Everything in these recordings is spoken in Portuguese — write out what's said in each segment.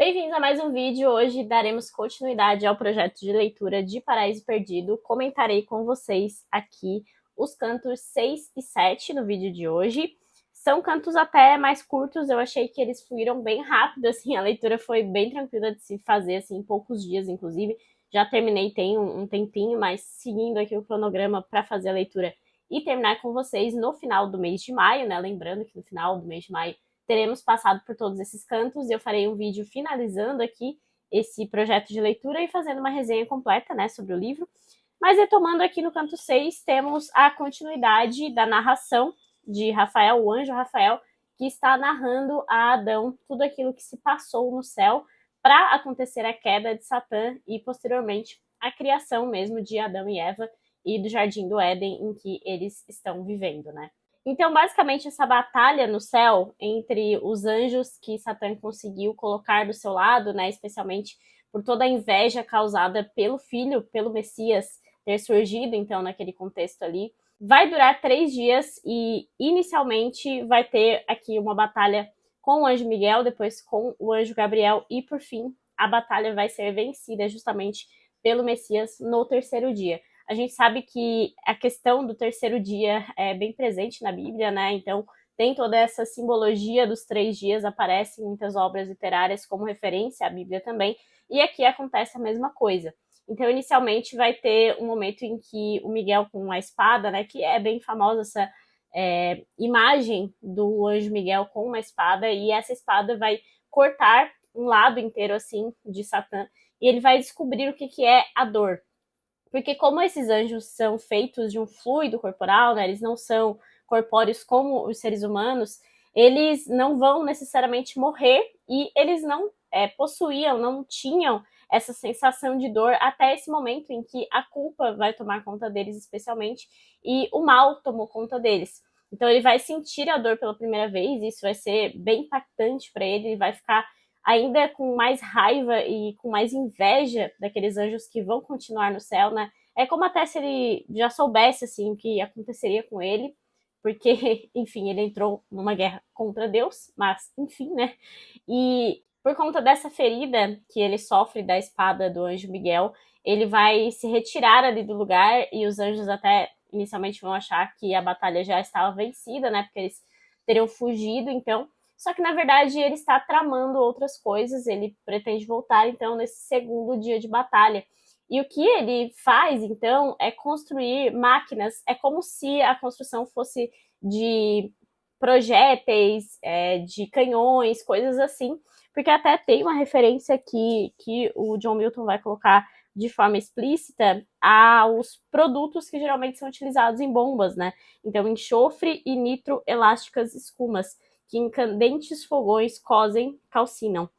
Bem-vindos a mais um vídeo. Hoje daremos continuidade ao projeto de leitura de Paraíso Perdido. Comentarei com vocês aqui os cantos 6 e 7 no vídeo de hoje. São cantos até mais curtos, eu achei que eles fluíram bem rápido, assim, a leitura foi bem tranquila de se fazer, assim, em poucos dias, inclusive. Já terminei tem um tempinho, mas seguindo aqui o cronograma para fazer a leitura e terminar com vocês no final do mês de maio, né? Lembrando que no final do mês de maio teremos passado por todos esses cantos e eu farei um vídeo finalizando aqui esse projeto de leitura e fazendo uma resenha completa, né, sobre o livro. Mas retomando aqui no canto 6, temos a continuidade da narração de Rafael, o anjo Rafael, que está narrando a Adão tudo aquilo que se passou no céu para acontecer a queda de Satã e posteriormente a criação mesmo de Adão e Eva e do Jardim do Éden em que eles estão vivendo, né? Então, basicamente, essa batalha no céu entre os anjos que Satã conseguiu colocar do seu lado, né, especialmente por toda a inveja causada pelo filho, pelo Messias ter surgido, então, naquele contexto ali, vai durar 3 dias e, inicialmente, vai ter aqui uma batalha com o anjo Miguel, depois com o anjo Gabriel e, por fim, a batalha vai ser vencida justamente pelo Messias no 3º dia. A gente sabe que a questão do 3º dia é bem presente na Bíblia, né? Então, tem toda essa simbologia dos 3 dias, aparece em muitas obras literárias como referência à Bíblia também, e aqui acontece a mesma coisa. Então, inicialmente, vai ter um momento em que o Miguel com a espada, né? Que é bem famosa essa imagem do anjo Miguel com uma espada, e essa espada vai cortar um lado inteiro, assim, de Satã, e ele vai descobrir o que é a dor. Porque como esses anjos são feitos de um fluido corporal, né, eles não são corpóreos como os seres humanos, eles não vão necessariamente morrer e eles não possuíam, não tinham essa sensação de dor até esse momento em que a culpa vai tomar conta deles especialmente e o mal tomou conta deles. Então ele vai sentir a dor pela primeira vez, e isso vai ser bem impactante para ele, ele vai ficar ainda com mais raiva e com mais inveja daqueles anjos que vão continuar no céu, né? É como até se ele já soubesse, assim, o que aconteceria com ele, porque, enfim, ele entrou numa guerra contra Deus, mas, enfim, né? E por conta dessa ferida que ele sofre da espada do anjo Miguel, ele vai se retirar ali do lugar e os anjos até inicialmente vão achar que a batalha já estava vencida, né? Porque eles teriam fugido, então só que, na verdade, ele está tramando outras coisas, ele pretende voltar, então, nesse 2º dia de batalha. E o que ele faz, então, é construir máquinas, é como se a construção fosse de projéteis, de canhões, coisas assim, porque até tem uma referência aqui que o John Milton vai colocar de forma explícita aos produtos que geralmente são utilizados em bombas, né? Então, enxofre e nitroelásticas escumas, que em candentes fogões cozem, calcinam.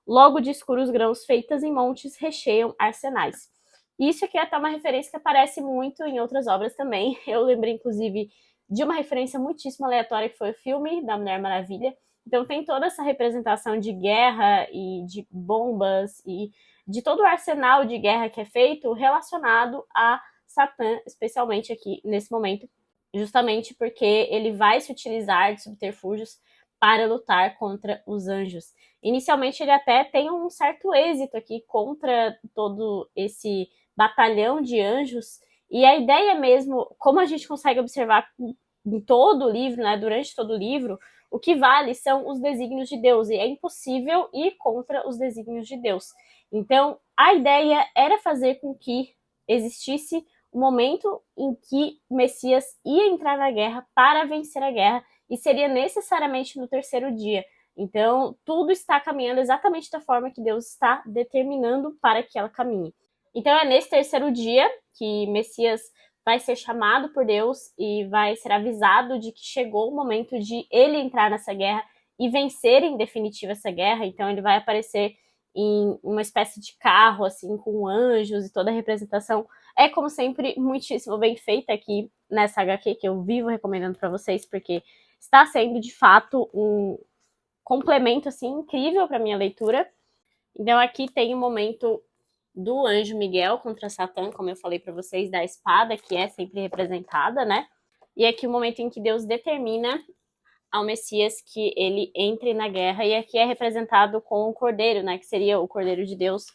Logo de escuros grãos feitas em montes recheiam arsenais. Isso aqui é até uma referência que aparece muito em outras obras também. Eu lembrei, inclusive, de uma referência muitíssimo aleatória que foi o filme da Mulher Maravilha. Então tem toda essa representação de guerra e de bombas e de todo o arsenal de guerra que é feito relacionado a Satã, especialmente aqui nesse momento, justamente porque ele vai se utilizar de subterfúgios para lutar contra os anjos. Inicialmente ele até tem um certo êxito aqui contra todo esse batalhão de anjos, e a ideia mesmo, como a gente consegue observar em todo o livro, né, durante todo o livro, o que vale são os desígnios de Deus, e é impossível ir contra os desígnios de Deus. Então, a ideia era fazer com que existisse um momento em que o Messias ia entrar na guerra para vencer a guerra, e seria necessariamente no 3º dia. Então, tudo está caminhando exatamente da forma que Deus está determinando para que ela caminhe. Então, é nesse 3º dia que Messias vai ser chamado por Deus e vai ser avisado de que chegou o momento de ele entrar nessa guerra e vencer em definitiva essa guerra. Então, ele vai aparecer em uma espécie de carro, assim, com anjos e toda a representação. É, como sempre, muitíssimo bem feita aqui nessa HQ, que eu vivo recomendando para vocês, porque está sendo, de fato, um complemento, assim, incrível para minha leitura. Então, aqui tem o momento do anjo Miguel contra Satã, como eu falei para vocês, da espada, que é sempre representada, né? E aqui o momento em que Deus determina ao Messias que ele entre na guerra, e aqui é representado com o Cordeiro, né, que seria o Cordeiro de Deus,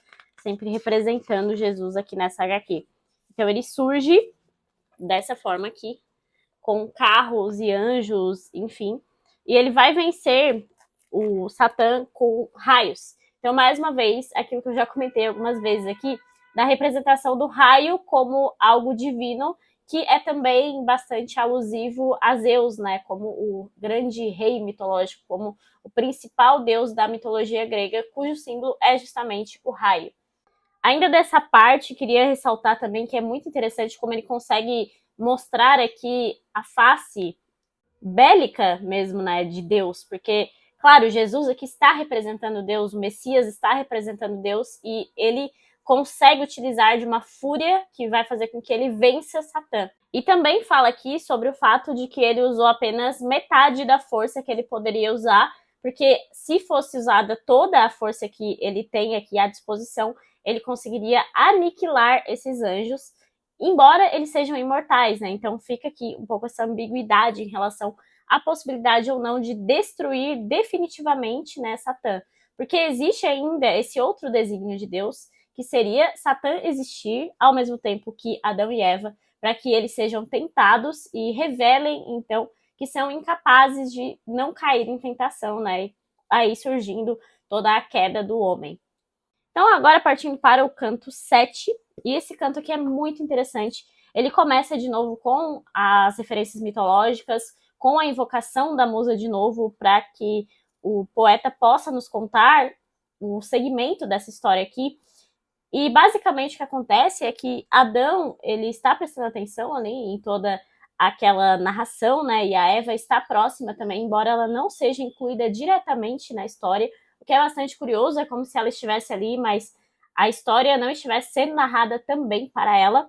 sempre representando Jesus aqui nessa HQ. Então ele surge dessa forma aqui, com carros e anjos, enfim, e ele vai vencer o Satã com raios. Então, mais uma vez, aquilo que eu já comentei algumas vezes aqui, da representação do raio como algo divino, que é também bastante alusivo a Zeus, né, como o grande rei mitológico, como o principal deus da mitologia grega, cujo símbolo é justamente o raio. Ainda dessa parte, queria ressaltar também que é muito interessante como ele consegue mostrar aqui a face bélica mesmo, né, de Deus, porque, claro, Jesus aqui está representando Deus, o Messias está representando Deus, e ele consegue utilizar de uma fúria que vai fazer com que ele vença Satã. E também fala aqui sobre o fato de que ele usou apenas metade da força que ele poderia usar, porque se fosse usada toda a força que ele tem aqui à disposição, ele conseguiria aniquilar esses anjos, embora eles sejam imortais, né? Então fica aqui um pouco essa ambiguidade em relação à possibilidade ou não de destruir definitivamente, né, Satã. Porque existe ainda esse outro desígnio de Deus, que seria Satã existir ao mesmo tempo que Adão e Eva, para que eles sejam tentados e revelem, então, que são incapazes de não cair em tentação, né? E aí surgindo toda a queda do homem. Então, agora partindo para o canto 7, e esse canto aqui é muito interessante. Ele começa de novo com as referências mitológicas, com a invocação da musa de novo, para que o poeta possa nos contar o segmento dessa história aqui. E basicamente o que acontece é que Adão, ele está prestando atenção ali em toda aquela narração, né? E a Eva está próxima também, embora ela não seja incluída diretamente na história, o que é bastante curioso, é como se ela estivesse ali, mas a história não estivesse sendo narrada também para ela.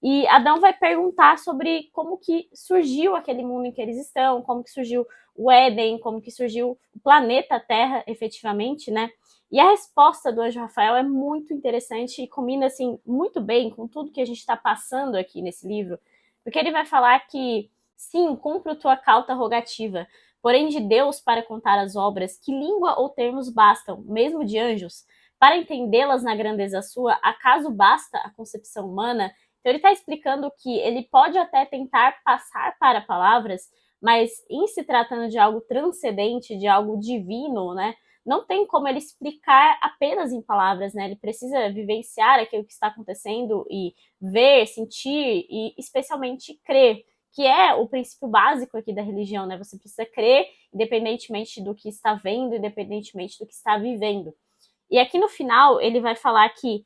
E Adão vai perguntar sobre como que surgiu aquele mundo em que eles estão, como que surgiu o Éden, como que surgiu o planeta Terra, efetivamente, né? E a resposta do anjo Rafael é muito interessante e combina, assim, muito bem com tudo que a gente está passando aqui nesse livro, porque ele vai falar que, sim, cumpro tua cauta rogativa, porém de Deus para contar as obras, que língua ou termos bastam, mesmo de anjos? Para entendê-las na grandeza sua, acaso basta a concepção humana? Então ele está explicando que ele pode até tentar passar para palavras, mas em se tratando de algo transcendente, de algo divino, né, não tem como ele explicar apenas em palavras, né? Ele precisa vivenciar aquilo que está acontecendo e ver, sentir e especialmente crer, que é o princípio básico aqui da religião, né? Você precisa crer independentemente do que está vendo, independentemente do que está vivendo. E aqui no final ele vai falar que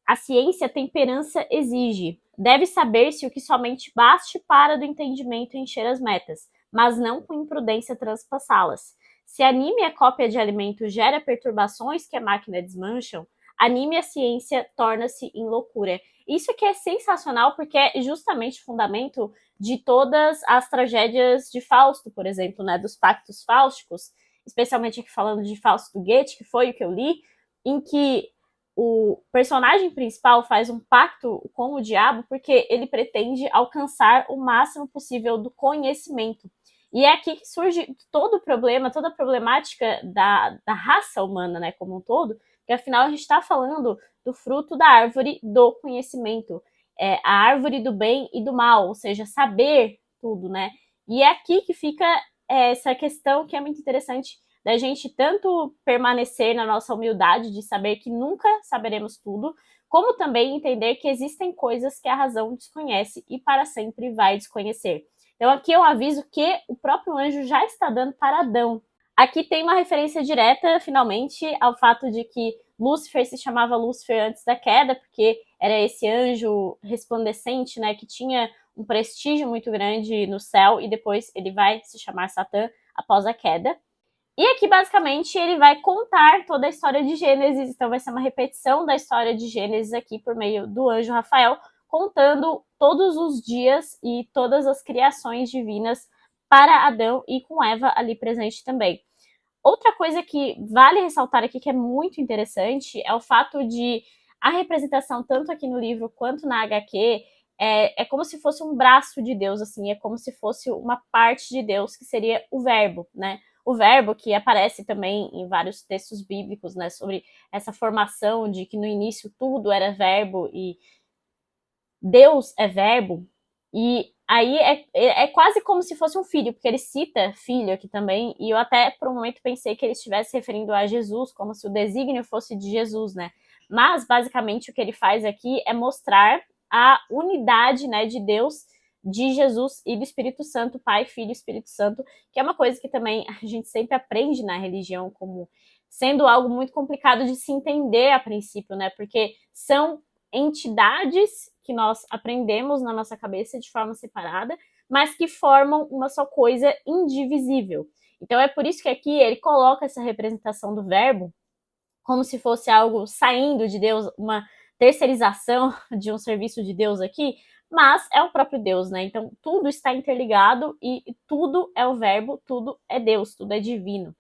a ciência temperança exige. Deve saber-se o que somente baste para do entendimento encher as metas, mas não com imprudência transpassá-las. Se anime a cópia de alimento gera perturbações que a máquina desmancham, anime a ciência torna-se em loucura. Isso que é sensacional porque é justamente o fundamento de todas as tragédias de Fausto, por exemplo, né, dos pactos fáusticos, especialmente aqui falando de Fausto do Goethe, que foi o que eu li, em que o personagem principal faz um pacto com o diabo porque ele pretende alcançar o máximo possível do conhecimento. E é aqui que surge todo o problema, toda a problemática da raça humana, né, como um todo, porque afinal a gente está falando do fruto da árvore do conhecimento, a árvore do bem e do mal, ou seja, saber tudo, né? E é aqui que fica essa questão que é muito interessante da gente tanto permanecer na nossa humildade de saber que nunca saberemos tudo, como também entender que existem coisas que a razão desconhece e para sempre vai desconhecer. Então aqui é um aviso que o próprio anjo já está dando para Adão. Aqui tem uma referência direta, finalmente, ao fato de que Lúcifer se chamava Lúcifer antes da queda, porque era esse anjo resplandecente, né, que tinha um prestígio muito grande no céu, e depois ele vai se chamar Satã após a queda. E aqui, basicamente, ele vai contar toda a história de Gênesis, então vai ser uma repetição da história de Gênesis aqui por meio do anjo Rafael, contando todos os dias e todas as criações divinas para Adão e com Eva ali presente também. Outra coisa que vale ressaltar aqui, que é muito interessante, é o fato de a representação, tanto aqui no livro quanto na HQ, é como se fosse um braço de Deus, assim, é como se fosse uma parte de Deus, que seria o verbo, né? O verbo que aparece também em vários textos bíblicos, né, sobre essa formação de que no início tudo era verbo e Deus é verbo, e aí é quase como se fosse um filho, porque ele cita filho aqui também, e eu até por um momento pensei que ele estivesse referindo a Jesus, como se o desígnio fosse de Jesus, né? Mas basicamente o que ele faz aqui é mostrar a unidade, né, de Deus, de Jesus e do Espírito Santo, Pai, Filho e Espírito Santo, que é uma coisa que também a gente sempre aprende na religião como sendo algo muito complicado de se entender a princípio, né? Porque são entidades que nós aprendemos na nossa cabeça de forma separada, mas que formam uma só coisa indivisível. Então é por isso que aqui ele coloca essa representação do verbo como se fosse algo saindo de Deus, uma terceirização de um serviço de Deus aqui, mas é o próprio Deus, né? Então tudo está interligado e tudo é o verbo, tudo é Deus, tudo é divino.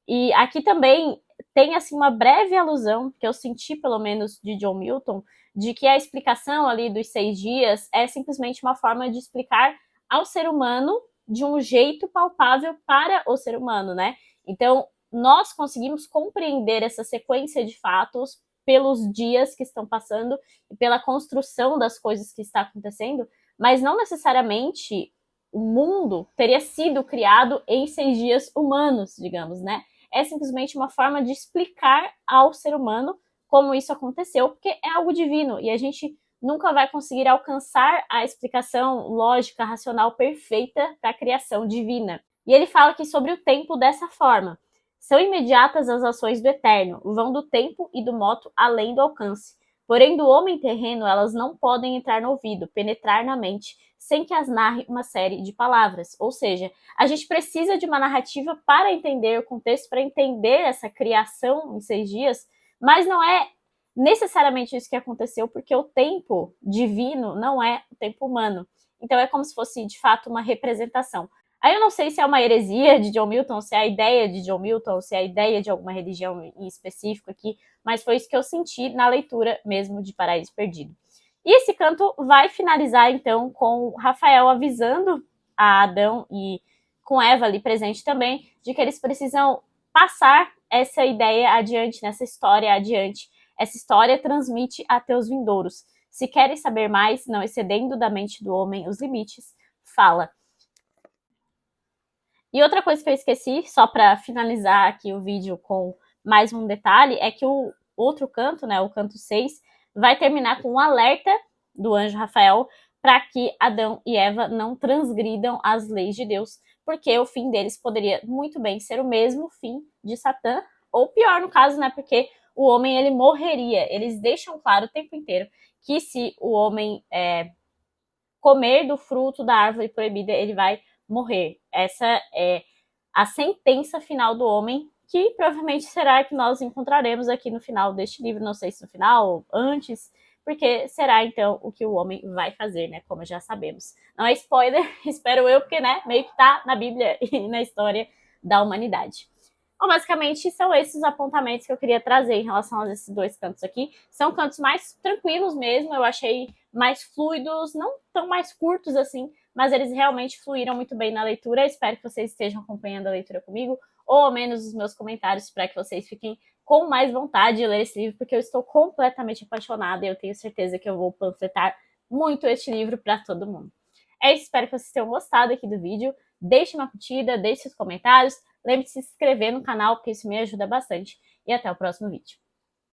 E aqui também tem assim uma breve alusão, que eu senti pelo menos de John Milton, de que a explicação ali dos 6 dias é simplesmente uma forma de explicar ao ser humano de um jeito palpável para o ser humano, né? Então, nós conseguimos compreender essa sequência de fatos pelos dias que estão passando e pela construção das coisas que está acontecendo, mas não necessariamente o mundo teria sido criado em 6 dias humanos, digamos, né? É simplesmente uma forma de explicar ao ser humano como isso aconteceu, porque é algo divino e a gente nunca vai conseguir alcançar a explicação lógica, racional perfeita da criação divina. E ele fala aqui sobre o tempo dessa forma. São imediatas as ações do eterno, vão do tempo e do modo além do alcance. Porém, do homem terreno, elas não podem entrar no ouvido, penetrar na mente, sem que as narre uma série de palavras. Ou seja, a gente precisa de uma narrativa para entender o contexto, para entender essa criação em 6 dias, mas não é necessariamente isso que aconteceu, porque o tempo divino não é o tempo humano. Então é como se fosse, de fato, uma representação. Aí eu não sei se é uma heresia de John Milton, se é a ideia de John Milton, se é a ideia de alguma religião em específico aqui, mas foi isso que eu senti na leitura mesmo de Paraíso Perdido. E esse canto vai finalizar, então, com Rafael avisando a Adão e com Eva ali presente também, de que eles precisam passar essa ideia adiante, nessa história adiante. Essa história transmite a teus vindouros. Se queres saber mais, não excedendo da mente do homem os limites, fala. E outra coisa que eu esqueci, só para finalizar aqui o vídeo com mais um detalhe, é que o outro canto, né, o canto 6, vai terminar com um alerta do anjo Rafael para que Adão e Eva não transgridam as leis de Deus, porque o fim deles poderia muito bem ser o mesmo fim de Satã, ou pior no caso, né, porque o homem ele morreria. Eles deixam claro o tempo inteiro que se o homem comer do fruto da árvore proibida, ele vai morrer. Essa é a sentença final do homem, que provavelmente será que nós encontraremos aqui no final deste livro, não sei se no final ou antes, porque será então o que o homem vai fazer, né, como já sabemos. Não é spoiler, espero eu, porque, né, meio que tá na Bíblia e na história da humanidade. Bom, basicamente, são esses os apontamentos que eu queria trazer em relação a esses 2 cantos aqui. São cantos mais tranquilos mesmo, eu achei mais fluidos, não tão mais curtos assim, mas eles realmente fluíram muito bem na leitura. Espero que vocês estejam acompanhando a leitura comigo, ou ao menos os meus comentários, para que vocês fiquem com mais vontade de ler esse livro, porque eu estou completamente apaixonada e eu tenho certeza que eu vou panfletar muito este livro para todo mundo. É isso, espero que vocês tenham gostado aqui do vídeo. Deixe uma curtida, deixe seus comentários. Lembre-se de se inscrever no canal, porque isso me ajuda bastante. E até o próximo vídeo.